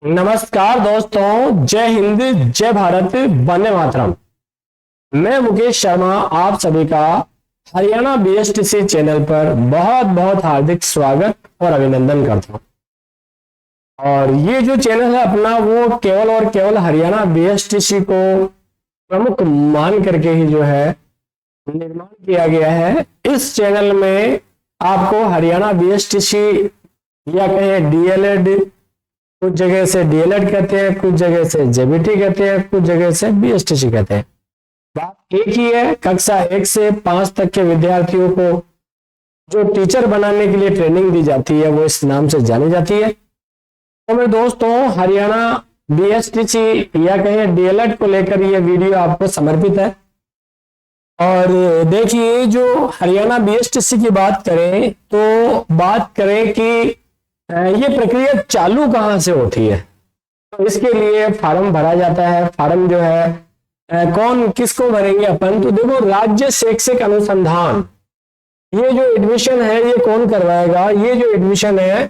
नमस्कार दोस्तों, जय हिंद, जय भारत, वंदे मातरम। मैं मुकेश शर्मा आप सभी का हरियाणा बीएसटीसी चैनल पर बहुत बहुत हार्दिक स्वागत और अभिनंदन करता हूं। और ये जो चैनल है अपना, वो केवल और केवल हरियाणा बीएसटीसी को प्रमुख मान करके ही जो है निर्माण किया गया है। इस चैनल में आपको हरियाणा बीएसटीसी या कहें डीएलएड, कुछ जगह से डीएलएड कहते हैं, कुछ जगह से जेबीटी कहते हैं, कुछ जगह से बीएसटीसी कहते हैं। बात एक ही है, कक्षा 1 से 5 तक के विद्यार्थियों को जो टीचर बनाने के लिए ट्रेनिंग दी जाती है वो इस नाम से जानी जाती है। तो मेरे दोस्तों, हरियाणा बीएसटीसी या कहें डीएलएड को लेकर ये वीडियो आपको समर्पित है। और देखिए, जो हरियाणा बीएसटीसी की बात करें तो बात करें कि ये प्रक्रिया चालू कहां से होती है। तो इसके लिए फार्म भरा जाता है। फार्म जो है कौन किसको भरेंगे अपन, तो देखो, राज्य शैक्षिक अनुसंधान, ये जो एडमिशन है ये कौन करवाएगा। ये जो एडमिशन है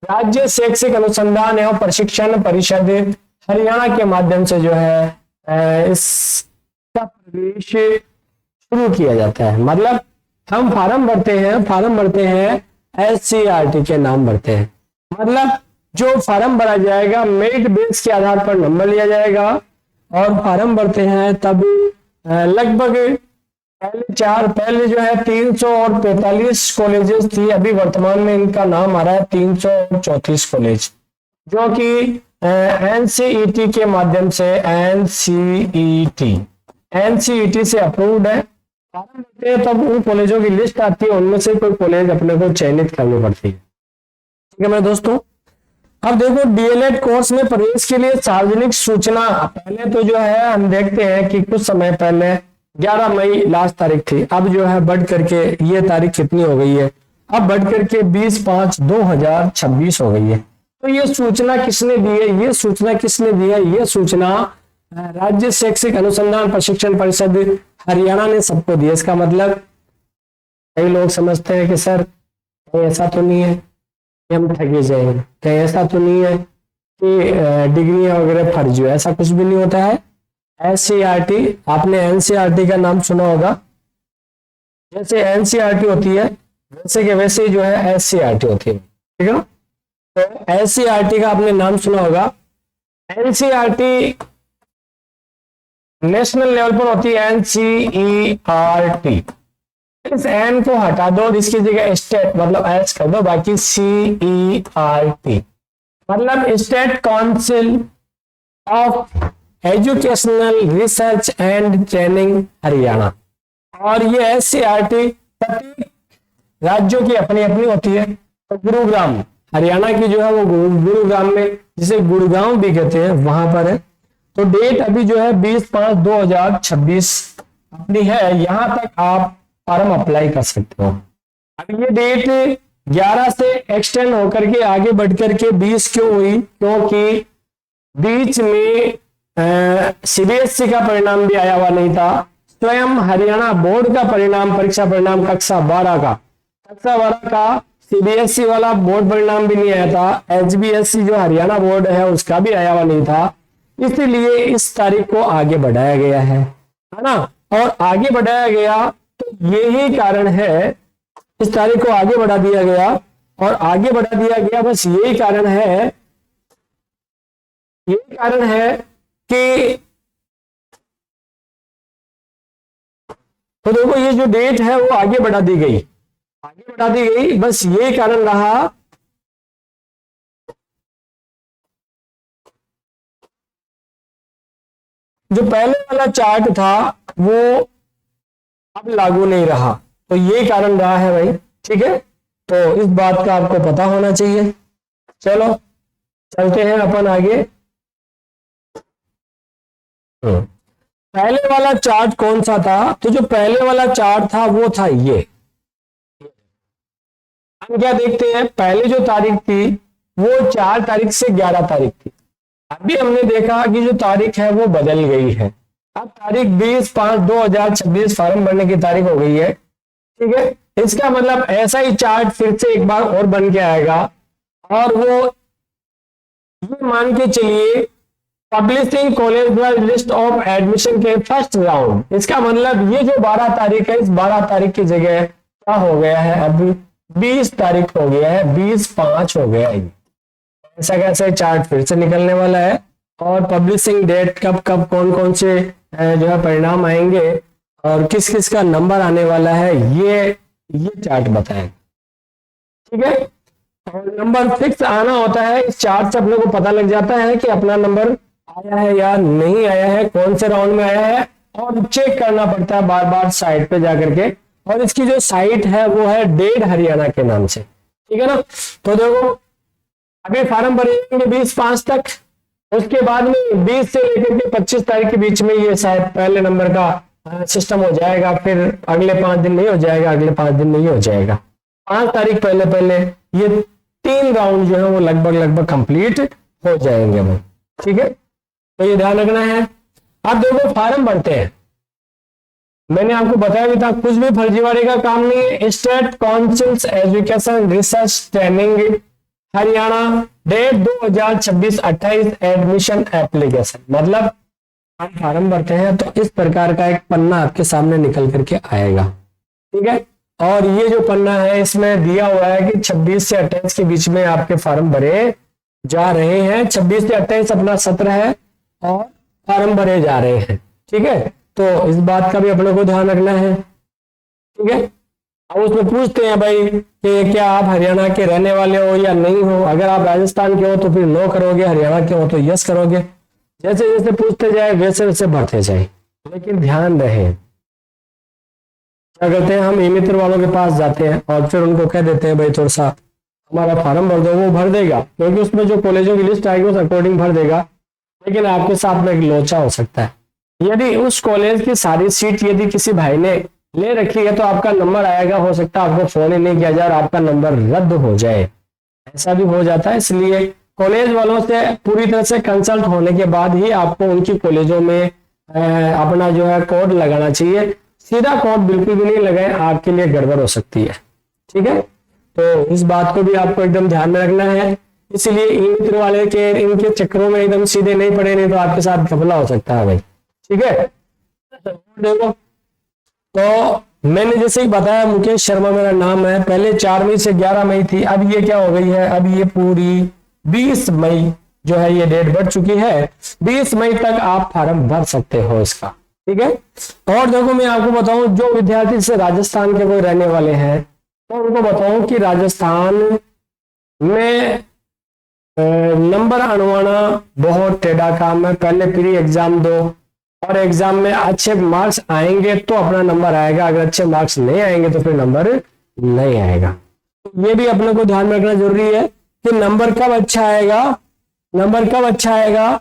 राज्य शैक्षिक अनुसंधान एवं प्रशिक्षण परिषद हरियाणा के माध्यम से जो है इसका प्रवेश शुरू किया जाता है। मतलब हम फार्म भरते हैं SCERT के नाम भरते हैं। मतलब जो फार्म भरा जाएगा मेरिट बेस के आधार पर नंबर लिया जाएगा। और फार्म भरते हैं तब लगभग पहले जो है 345 कॉलेजेस थी। अभी वर्तमान में इनका नाम आ रहा है 334 कॉलेज, जो कि एनसीईटी के माध्यम से एनसीईटी से अप्रूव्ड है। फार्म भरते हैं तब उन कॉलेजों की लिस्ट आती है, उनमें से कोई कॉलेज अपने को चयनित करनी पड़ती है। ठीक है मेरे दोस्तों, अब देखो, डीएलएड कोर्स में प्रवेश के लिए सार्वजनिक सूचना पहले तो जो है हम देखते हैं कि कुछ समय पहले 11 मई लास्ट तारीख थी। अब जो है बढ़ करके ये तारीख कितनी हो गई है, अब बढ़ करके 20/5/2026 हो गई है। तो ये सूचना किसने दी है, ये सूचना राज्य शैक्षिक अनुसंधान प्रशिक्षण परिषद हरियाणा ने सबको दी है। इसका मतलब कई लोग समझते हैं कि सर ऐसा तो नहीं है कि हम ठगे जाएंगे, कहीं ऐसा तो नहीं है कि डिग्रियां वगैरह फर्जी हो, ऐसा कुछ भी नहीं होता है। SCERT, आपने NCERT का नाम सुना होगा। जैसे NCERT होती है वैसे के वैसे ही जो है SCERT होती है। ठीक है ना। तो SCERT का आपने नाम सुना होगा। NCERT नेशनल लेवल पर होती है NCERT। इस एन को हटा दो, इसकी जगह स्टेट मतलब एच कर दो, बाकी CERT मतलब state council of educational research and training Haryana. और ये SCERT प्रत्येक राज्यों की अपनी अपनी होती है। तो गुरुग्राम, हरियाणा की जो है वो गुरुग्राम में, जिसे गुड़गांव भी कहते हैं, वहां पर है। तो डेट अभी जो है 20/5/2026 अपनी है। यहां तक आप फॉर्म अप्लाई कर सकते हो। अब ये डेट 11 से एक्सटेंड होकर के आगे बढ़ करके 20 क्यों हुई, क्योंकि बीच में CBSE का परिणाम भी आया हुआ नहीं था। स्वयं हरियाणा बोर्ड का परिणाम, परीक्षा परिणाम कक्षा 12 का CBSE वाला बोर्ड परिणाम भी नहीं आया था। HBSE जो हरियाणा बोर्ड है उसका भी आया हुआ नहीं था। इसलिए इस तारीख को आगे बढ़ाया गया है ना। और आगे बढ़ाया गया तो यही कारण है, इस तारीख को आगे बढ़ा दिया गया और आगे बढ़ा दिया गया, बस यही कारण है कि तो देखो, ये जो डेट है वो आगे बढ़ा दी गई, बस यही कारण रहा। जो पहले वाला चार्ट था वो अब लागू नहीं रहा, तो ये कारण रहा है भाई। ठीक है, तो इस बात का आपको पता होना चाहिए। चलो चलते हैं अपन आगे। पहले वाला चार्ट कौन सा था, तो जो पहले वाला चार्ट था वो था ये। हम क्या देखते हैं, पहले जो तारीख थी वो 4 तारीख से 11 तारीख थी। अभी हमने देखा कि जो तारीख है वो बदल गई है। अब तारीख 20/5/2026 फॉर्म भरने की तारीख हो गई है। ठीक है, इसका मतलब ऐसा ही चार्ट फिर से एक बार और बन के आएगा और वो ये मान के चलिए publishing college list of admission के फर्स्ट राउंड। इसका मतलब ये जो 12 तारीख है, इस 12 तारीख की जगह क्या हो गया है, अभी 20 तारीख हो गया है, 20/5 हो गया है। ऐसा कैसे चार्ट फिर से निकलने वाला है और पब्लिशिंग डेट कब कब कौन कौन से जो है परिणाम आएंगे और किस किस का नंबर आने वाला है, ये चार्ट बताएंगे। ठीक है, और नंबर फिक्स आना होता है। इस चार्ट से अपने को पता लग जाता है कि अपना नंबर आया है या नहीं आया है, कौन से राउंड में आया है, और चेक करना पड़ता है बार बार साइट पे जाकर के। और इसकी जो साइट है वो है डेड हरियाणा के नाम से। ठीक है ना, तो देखो अभी फार्म भरेंगे 20/5 तक, उसके बाद में 20 से लेकर के 25 तारीख के बीच में ये शायद पहले नंबर का सिस्टम हो जाएगा, फिर अगले 5 दिन नहीं हो जाएगा, अगले 5 दिन नहीं हो जाएगा, 5 तारीख पहले पहले ये 3 राउंड जो है वो लगभग कंप्लीट हो जाएंगे भाई। ठीक है, तो ये ध्यान रखना है। अब देखो फार्म भरते हैं, मैंने आपको बताया भी था कुछ भी फर्जीवाड़े का काम नहीं है। State council education research training Haryana date 2026-28 admission application. मतलब हम फार्म भरते हैं तो इस प्रकार का एक पन्ना आपके सामने निकल करके आएगा। ठीक है, और ये जो पन्ना है इसमें दिया हुआ है कि 26 से 28 के बीच में आपके फार्म भरे जा रहे हैं। 26 से 28 अपना सत्र है और फार्म भरे जा रहे हैं। ठीक है, तो इस बात का भी अपने को ध्यान रखना है। ठीक है, अब उसमें पूछते हैं भाई कि क्या आप हरियाणा के रहने वाले हो या नहीं हो। अगर आप राजस्थान के हो तो फिर नो करोगे, हरियाणा के हो तो यस करोगे। जैसे जैसे पूछते जाए वैसे वैसे भरते जाए, लेकिन ध्यान रहे क्या करते हैं हम ई मित्र वालों के पास जाते हैं और फिर उनको कह देते हैं भाई थोड़ा सा हमारा फार्म भर दो। वो भर देगा क्योंकि उसमें जो कॉलेजों की लिस्ट आएगी उस अकॉर्डिंग भर देगा, लेकिन आपके साथ में एक लोचा हो सकता है। यदि उस कॉलेज की सारी सीट यदि किसी भाई ने ले रखी है तो आपका नंबर आएगा, हो सकता है आपको फोन ही नहीं किया जाए और आपका नंबर रद्द हो जाए, ऐसा भी हो जाता है। इसलिए कॉलेज वालों से पूरी तरह से कंसल्ट होने के बाद ही आपको उनकी कॉलेजों में अपना जो है कोड लगाना चाहिए। सीधा कोड बिल्कुल भी नहीं लगाए, आपके लिए गड़बड़ हो सकती है। ठीक है, तो इस बात को भी आपको एकदम ध्यान में रखना है। इसलिए ई मित्र वाले के इनके चक्रों में एकदम सीधे नहीं पड़े, नहीं तो आपके साथ घपला हो सकता है भाई। ठीक है, देखो तो मैंने जैसे ही बताया मुकेश शर्मा मेरा नाम है। पहले 4 मई से 11 मई थी, अब ये क्या हो गई है, अब ये पूरी 20 मई जो है ये डेट बढ़ चुकी है। 20 मई तक आप फॉर्म भर सकते हो इसका। ठीक है, और देखो मैं आपको बताऊं जो विद्यार्थी से राजस्थान के कोई रहने वाले हैं तो उनको बताऊं कि राजस्थान में नंबर अनवाना बहुत टेढ़ा काम है। पहले प्री एग्जाम दो और एग्जाम में अच्छे मार्क्स आएंगे तो अपना नंबर आएगा, अगर अच्छे मार्क्स नहीं आएंगे तो फिर नंबर नहीं आएगा। ये भी अपने को ध्यान में रखना जरूरी है कि नंबर कब अच्छा आएगा, नंबर कब अच्छा आएगा,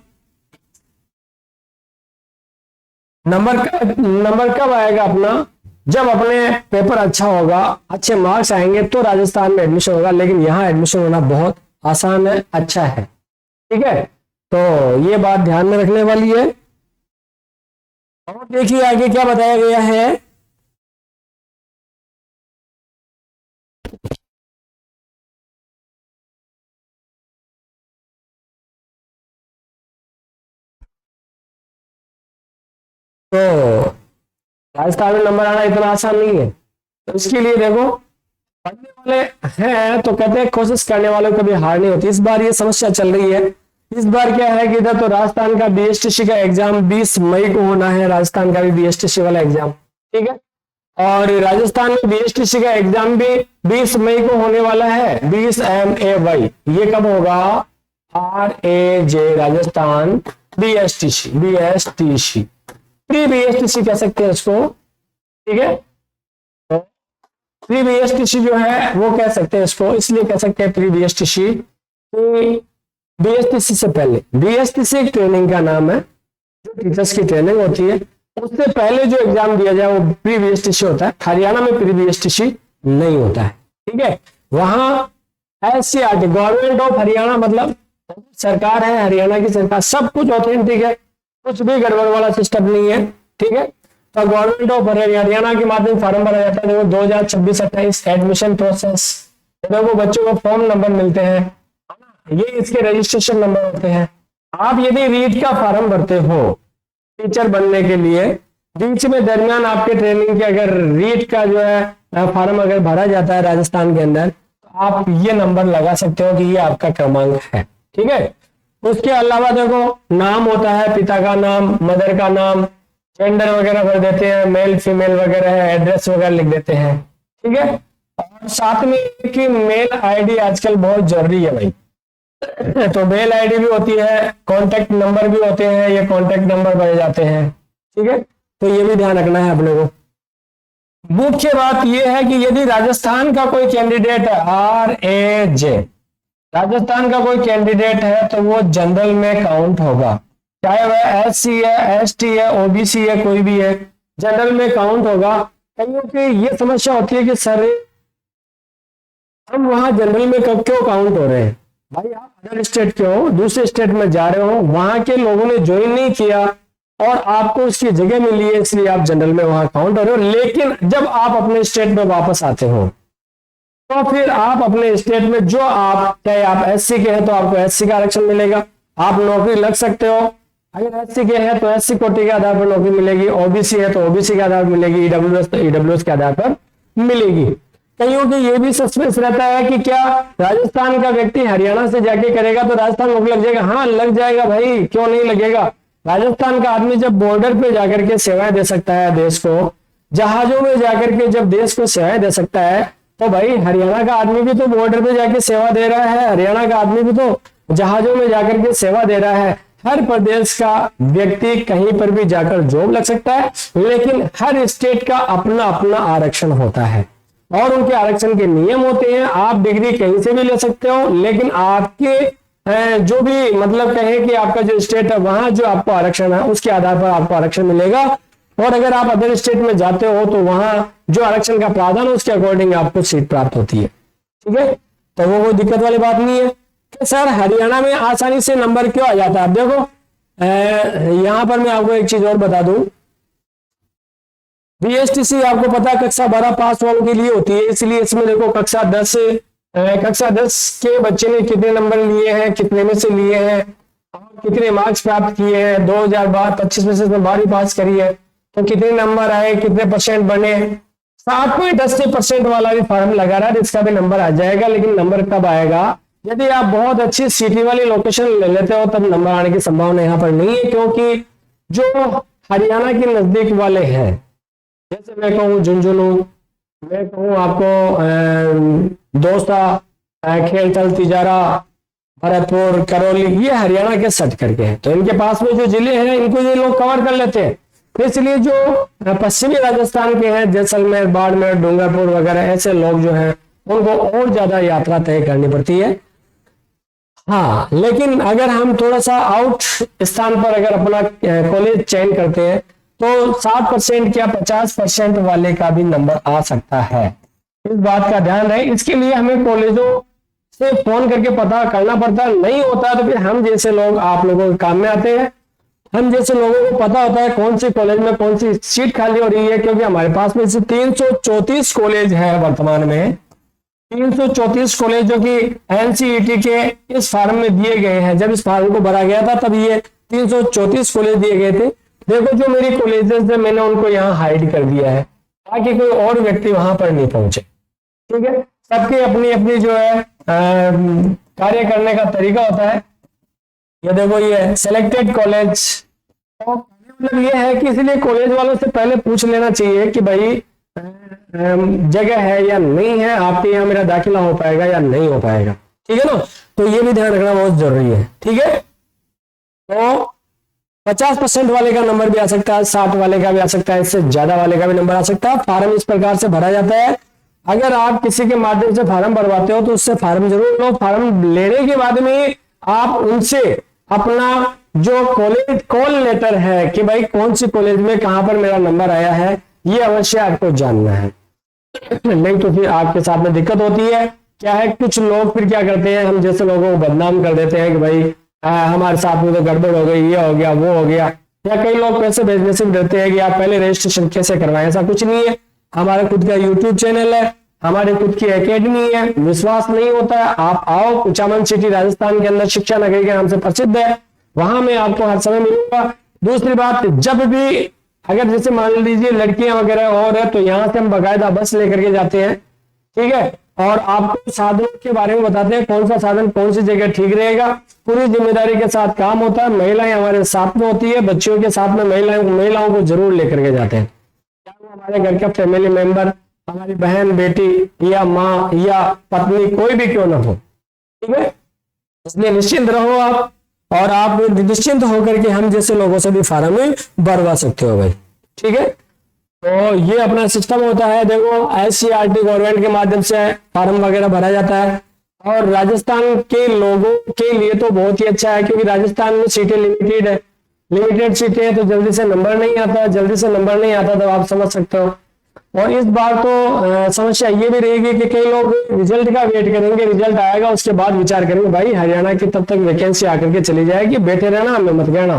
नंबर कब आएगा अपना, जब अपने पेपर अच्छा होगा, अच्छे मार्क्स आएंगे तो राजस्थान में एडमिशन होगा। लेकिन यहाँ एडमिशन होना बहुत आसान है, अच्छा है। ठीक है, तो ये बात ध्यान में रखने वाली है। और देखिए आगे क्या बताया गया है। तो राजस्थान में नंबर आना इतना आसान नहीं है, तो इसके लिए देखो पढ़ने वाले हैं तो कहते हैं कोशिश करने वालों को कभी हार नहीं होती। इस बार ये समस्या चल रही है। इस बार क्या है कि इधर तो राजस्थान का बीएसटीसी का एग्जाम 20 मई को होना है, राजस्थान का भी बीएसटीसी वाला एग्जाम। ठीक है, और राजस्थान में बीएसटीसी का एग्जाम भी 20 मई को होने वाला है। 20 MAY ये कब होगा, RAJ Rajasthan BSTC pre BSTC कह सकते हैं इसको। ठीक है, तो प्री बीएसटीसी जो है वो कह सकते हैं इसको, इसलिए कह सकते हैं प्री बीएसटीसी। बीएसटीसी से पहले, बीएसटीसी एक ट्रेनिंग का नाम है जो टीचर्स की ट्रेनिंग होती है, उससे पहले जो एग्जाम दिया जाए वो प्री बीएसटीसी होता है। हरियाणा में प्री बीएसटीसी नहीं होता है। ठीक है, वहां SCRT गवर्नमेंट ऑफ हरियाणा मतलब सरकार है, हरियाणा की सरकार, सब कुछ ऑथेंटिक है, कुछ भी गड़बड़ वाला सिस्टम नहीं है। ठीक है, तो गवर्नमेंट ऑफ हरियाणा के माध्यम फॉर्म भरा जाता है। देखो 2026-28 एडमिशन प्रोसेस, देखो बच्चों को फॉर्म नंबर मिलते हैं, ये इसके रजिस्ट्रेशन नंबर होते हैं। आप यदि रीट का फॉर्म भरते हो टीचर बनने के लिए, बीच में दरमियान आपके ट्रेनिंग के अगर रीट का जो है फॉर्म अगर भरा जाता है राजस्थान के अंदर, तो आप ये नंबर लगा सकते हो कि ये आपका क्रमांक है। ठीक है, उसके अलावा देखो नाम होता है, पिता का नाम, मदर का नाम, जेंडर वगैरह भर देते हैं, मेल फीमेल वगैरह है, एड्रेस वगैरह लिख देते हैं। ठीक है, और साथ में कि मेल आईडी आजकल बहुत जरूरी है भाई। तो मेल आईडी भी होती है, कॉन्टेक्ट नंबर भी होते हैं, ये कॉन्टेक्ट नंबर भरे जाते हैं। ठीक है, तो ये भी ध्यान रखना है अपने को। मुख्य बात यह है कि यदि राजस्थान का कोई कैंडिडेट है, RAJ, राजस्थान का कोई कैंडिडेट है तो वो जनरल में काउंट होगा, चाहे वह SC है, ST है, OBC है, कोई भी है, जनरल में काउंट होगा। कईयों की ये समस्या होती है कि सर हम वहां जनरल में कब क्यों काउंट हो रहे हैं? भाई आप अदर स्टेट के हो, दूसरे स्टेट में जा रहे हो, वहां के लोगों ने ज्वाइन नहीं किया और आपको उसकी जगह मिली है, इसलिए आप जनरल में वहां काउंट हो रहे हो। लेकिन जब आप अपने स्टेट में वापस आते हो तो फिर आप अपने स्टेट में जो आप, चाहे आप SC के हैं तो आपको SC का आरक्षण मिलेगा, आप नौकरी लग सकते हो। अगर SC के हैं तो SC कोटि के आधार पर नौकरी मिलेगी, OBC है तो OBC के आधार पर मिलेगी, EWS तो EWS के आधार पर मिलेगी। कईयों की ये भी सस्पेंस रहता है कि क्या राजस्थान का व्यक्ति हरियाणा से जाके करेगा तो राजस्थान नौकरी लग जाएगा? हाँ लग जाएगा भाई, क्यों नहीं लगेगा। राजस्थान का आदमी जब बॉर्डर पे जाकर के सेवाएं दे सकता है देश को, जहाजों में जाकर के जब देश को सेवाएं दे सकता है, तो भाई हरियाणा का आदमी भी तो बॉर्डर पे जाके सेवा दे रहा है, हरियाणा का आदमी भी तो जहाजों में जाकर के सेवा दे रहा है। हर प्रदेश का व्यक्ति कहीं पर भी जाकर जॉब लग सकता है, लेकिन हर स्टेट का अपना अपना आरक्षण होता है और उनके आरक्षण के नियम होते हैं। आप डिग्री कहीं से भी ले सकते हो, लेकिन आपके जो भी मतलब कहें कि आपका जो स्टेट है वहां जो आपको आरक्षण है उसके आधार पर आपको आरक्षण मिलेगा। और अगर आप अदर स्टेट में जाते हो तो वहां जो आरक्षण का प्रावधान है उसके अकॉर्डिंग आपको सीट प्राप्त होती है। ठीक है, तो वो कोई दिक्कत वाली बात नहीं है कि सर हरियाणा में आसानी से नंबर क्यों आ जाता है। आप देखो यहां पर मैं आपको एक चीज और बता दूं, BSTC आपको पता है कक्षा 12 पास वालों के लिए होती है, इसलिए इसमें देखो कक्षा 10 के बच्चे ने कितने नंबर लिए हैं, कितने में से लिए हैं और कितने मार्क्स प्राप्त किए हैं। 2025 में से 12वीं पास करी है तो कितने नंबर आए, कितने परसेंट बने। 7.80% वाला भी फॉर्म लगा रहा है, इसका भी नंबर आ जाएगा। लेकिन नंबर कब आएगा? यदि आप बहुत अच्छी सिटी वाली लोकेशन ले लेते हो तब नंबर आने की संभावना यहाँ पर नहीं है, क्योंकि जो हरियाणा के नजदीक वाले हैं, जैसे मैं कहूँ झुंझुनू, मैं कहूँ आपको दौसा, खेलथल, तिजारा, भरतपुर, करौली, ये हरियाणा के सट करके हैं। तो इनके पास में जो जिले हैं इनको ये लोग कवर कर लेते हैं। इसलिए जो पश्चिमी राजस्थान के हैं, जैसलमेर, बाड़मेर, डूंगरपुर वगैरह, ऐसे लोग जो हैं उनको और ज्यादा यात्रा तय करनी पड़ती है। हाँ, लेकिन अगर हम थोड़ा सा आउट स्थान पर अगर अपना कॉलेज चयन करते हैं तो 60% या 50% वाले का भी नंबर आ सकता है। इस बात का ध्यान रहे। इसके लिए हमें कॉलेजों से फोन करके पता करना पड़ता है, नहीं होता तो फिर हम जैसे लोग आप लोगों के काम में आते हैं। हम जैसे लोगों को पता होता है कौन सी कॉलेज में कौन सी सीट खाली हो रही है, क्योंकि हमारे पास में से 334 कॉलेज है वर्तमान में। 334 कॉलेज जो कि NCERT के इस फॉर्म में दिए गए हैं। जब इस फॉर्म को भरा गया था तब ये 334 कॉलेज दिए गए थे। देखो जो मेरी कॉलेजेस है मैंने उनको यहाँ हाइड कर दिया है ताकि कोई और व्यक्ति वहां पर नहीं पहुंचे। ठीक है, सबके अपनी अपनी जो है कार्य करने का तरीका होता है। ये देखो ये सिलेक्टेड कॉलेज, तो मतलब ये है कि इसलिए कॉलेज वालों से पहले पूछ लेना चाहिए कि भाई जगह है या नहीं है, आपके यहाँ मेरा दाखिला हो पाएगा या नहीं हो पाएगा। ठीक है ना, तो ये भी ध्यान रखना बहुत जरूरी है। ठीक है, तो 50% वाले का नंबर भी आ सकता है, 60 वाले का भी आ सकता है, इससे ज्यादा वाले का भी नंबर आ सकता है। फॉर्म इस प्रकार से भरा जाता है। अगर आप किसी के माध्यम से फॉर्म भरवाते हो तो उससे फॉर्म जरूर लो। फॉर्म लेने के बाद में आप उनसे अपना जो कॉलेज कॉल लेटर है कि भाई कौन सी कॉलेज में कहां पर मेरा नंबर आया है, ये अवश्य आपको जानना है। नहीं तो फिर आपके साथ में दिक्कत होती है। क्या है, कुछ लोग फिर क्या करते हैं, हम जैसे लोगों को बदनाम कर देते हैं कि भाई हमारे साथ में तो गड़बड़ हो गई, ये हो गया, वो हो गया। या कई लोग पैसे भेजने से भी डरते हैं कि आप पहले रजिस्ट्रेशन कैसे करवाएं। ऐसा कुछ नहीं है, हमारा खुद का YouTube चैनल है, हमारी खुद की एकेडमी है, विश्वास नहीं होता है आप आओ, कुचामन सिटी राजस्थान के अंदर शिक्षा नगरी के नाम से प्रसिद्ध है, वहां मैं आपको हर समय मिलूंगा। दूसरी बात, जब भी अगर जैसे मान लीजिए लड़कियां वगैरह और है तो यहाँ से हम बाकायदा बस लेकर के जाते हैं, ठीक है, और आपको साधनों के बारे में बताते हैं कौन सा साधन कौन सी जगह ठीक रहेगा, पूरी जिम्मेदारी के साथ काम होता है। महिलाएं हमारे साथ में होती है, बच्चियों के साथ में महिलाओं को जरूर लेकर के जाते हैं, क्या वो हमारे घर का फैमिली मेंबर, हमारी बहन बेटी या माँ या पत्नी कोई भी क्यों ना हो, ठीक है। इसलिए निश्चिंत रहो आप, और आप निश्चिंत होकर के हम जैसे लोगों से भी फार्म में भरवा सकते हो भाई, ठीक है। तो ये अपना सिस्टम होता है, देखो SCERT गवर्नमेंट के माध्यम से फार्म वगैरह भरा जाता है, और राजस्थान के लोगों के लिए तो बहुत ही अच्छा है, क्योंकि राजस्थान में सीटें लिमिटेड है, लिमिटेड सीटें हैं, तो जल्दी से नंबर नहीं आता, जल्दी से नंबर नहीं आता तो आप समझ सकते हो। और इस बार तो समस्या ये भी रहेगी कि कई लोग रिजल्ट का वेट करेंगे, रिजल्ट आएगा उसके बाद विचार करेंगे, भाई हरियाणा की तब तक वैकेंसी आकर के चली जाएगी, बैठे रहना हमें मत कहना।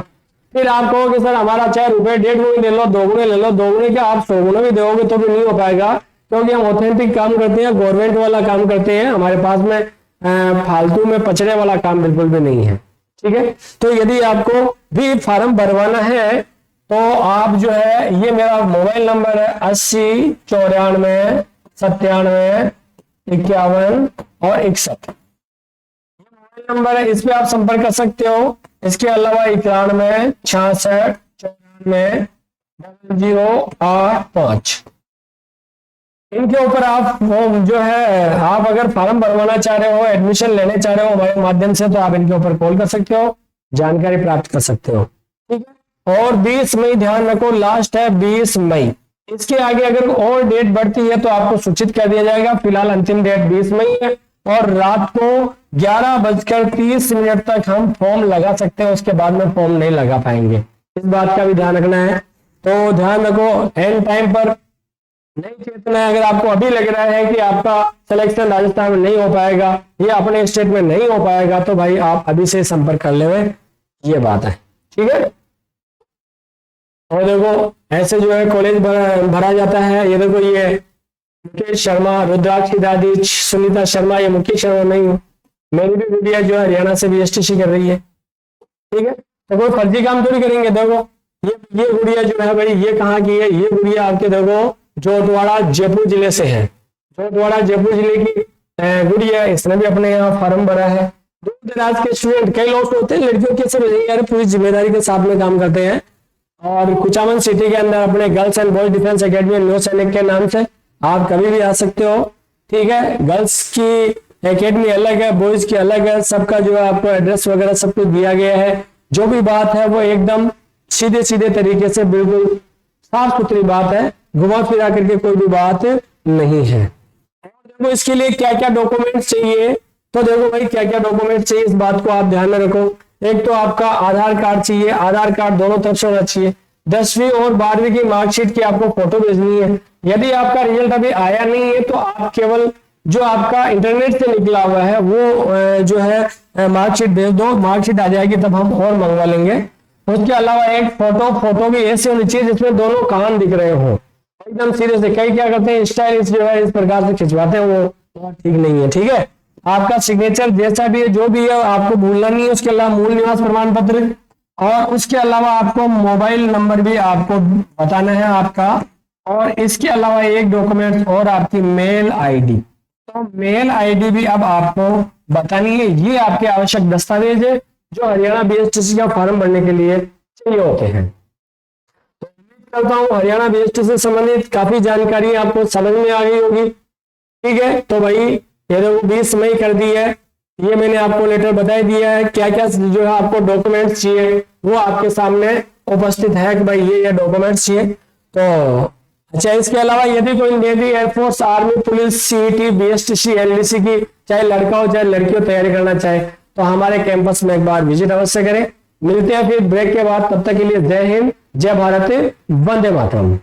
फिर आप कहोगे सर हमारा चाहे रुपए 1.5 गुने ले लो, 2 गुने ले लो, 2 गुने क्या आप 100 गुने भी दोगे तो भी नहीं हो पाएगा, क्योंकि हम ऑथेंटिक काम करते हैं, गवर्नमेंट वाला काम करते हैं, हमारे पास में फालतू में पचड़े वाला काम बिल्कुल भी नहीं है, ठीक है। तो यदि आपको भी फॉर्म भरवाना है तो आप जो है, ये मेरा मोबाइल नंबर है 80 94 97 51 और 61, मोबाइल नंबर है, इस पे आप संपर्क कर सकते हो। इसके अलावा 91 66 94 0085, इनके ऊपर आप जो है, आप अगर फॉर्म भरवाना चाह रहे हो, एडमिशन लेने चाह रहे हो हमारे माध्यम से, तो आप इनके ऊपर कॉल कर सकते हो, जानकारी प्राप्त कर सकते हो, ठीक है। और 20 मई ध्यान रखो, लास्ट है 20 मई, इसके आगे अगर और डेट बढ़ती है तो आपको सूचित कर दिया जाएगा। फिलहाल अंतिम डेट 20 मई है, और रात को 11:30 तक हम फॉर्म लगा सकते हैं, उसके बाद में फॉर्म नहीं लगा पाएंगे, इस बात का भी ध्यान रखना है। तो ध्यान रखो, एंड टाइम पर नहीं चेतना है, अगर आपको अभी लग रहा है कि आपका सिलेक्शन राजस्थान में नहीं हो पाएगा या अपने स्टेट में नहीं हो पाएगा, तो भाई आप अभी से संपर्क कर ले, ये बात है, ठीक है। और देखो ऐसे जो है कॉलेज भरा जाता है, ये देखो ये मुकेश शर्मा, रुद्राक्ष की दादी सुनीता शर्मा, ये मुकेश शर्मा नहीं हूँ, मेरी भी गुड़िया जो है हरियाणा से BSTC कर रही है, ठीक है। तो कोई फर्जी काम थोड़ी करेंगे। देखो ये गुड़िया जो है भाई, ये कहाँ की है, ये गुड़िया आपके देखो जोतवाड़ा जयपुर जिले से है, जोतवाड़ा जयपुर जिले की गुड़िया, इसने भी अपने यहाँ फॉर्म भरा है। दूर दराज के स्टूडेंट, कई लोग होते हैं लड़कियों के सब यार पूरी जिम्मेदारी के साथ में काम करते हैं, और कुचामन सिटी के अंदर अपने girls and boys defence academy new सैनिक के नाम से आप कभी भी आ सकते हो, ठीक है। गर्ल्स की एकेडमी अलग है, बॉयज की अलग है, सबका जो है आपको एड्रेस वगैरह सब कुछ दिया गया है, जो भी बात है वो एकदम सीधे सीधे तरीके से बिल्कुल साफ सुथरी बात है, घुमा फिरा करके कोई भी बात नहीं है। देखो इसके लिए क्या क्या डॉक्यूमेंट्स चाहिए, तो देखो भाई क्या क्या डॉक्यूमेंट्स चाहिए, इस बात को आप ध्यान में रखो। एक तो आपका आधार कार्ड चाहिए, आधार कार्ड दोनों तरफ से होना चाहिए। 10वीं और 12वीं की मार्कशीट की आपको फोटो भेजनी है। यदि आपका रिजल्ट अभी आया नहीं है तो आप केवल जो आपका इंटरनेट से निकला हुआ है वो जो है मार्कशीट भेज दो, मार्कशीट आ जाएगी तब हम और मंगवा लेंगे। उसके अलावा एक फोटो भी ऐसी होनी चाहिए जिसमें दोनों कान दिख रहे हो एकदम सीधे से। कई क्या करते हैं स्टाइलिश जो है इस प्रकार से खिंचवाते हैं, वो ठीक नहीं है, ठीक है। आपका सिग्नेचर जैसा भी है जो भी है आपको भूलना नहीं है। उसके अलावा मूल निवास प्रमाण पत्र, और उसके अलावा आपको मोबाइल नंबर भी आपको बताना है आपका, और इसके अलावा एक डॉक्यूमेंट और आपकी मेल आईडी। तो मेल आईडी भी अब आपको बतानी है। ये आपके आवश्यक दस्तावेज है जो हरियाणा BSTC का फॉर्म भरने के लिए चाहिए होते हैं। तो उम्मीद करता हूँ हरियाणा BSTC से संबंधित काफी जानकारी आपको समझ में आ गई होगी, ठीक है। तो भाई ये देखो 20 मई कर दी है, ये मैंने आपको लेटर बता दिया है। क्या क्या जो है आपको डॉक्यूमेंट्स चाहिए वो आपके सामने उपस्थित है कि भाई ये डॉक्यूमेंट्स चाहिए। तो अच्छा, इसके अलावा यदि कोई navy, air force, army, police, CET, BSTC, LDC की चाहे लड़का हो चाहे लड़की हो तैयारी करना चाहे तो हमारे कैंपस में एक बार विजिट अवश्य करें। मिलते हैं फिर ब्रेक के बाद, तब तक के लिए जय हिंद, जय भारत, वंदे मातरम।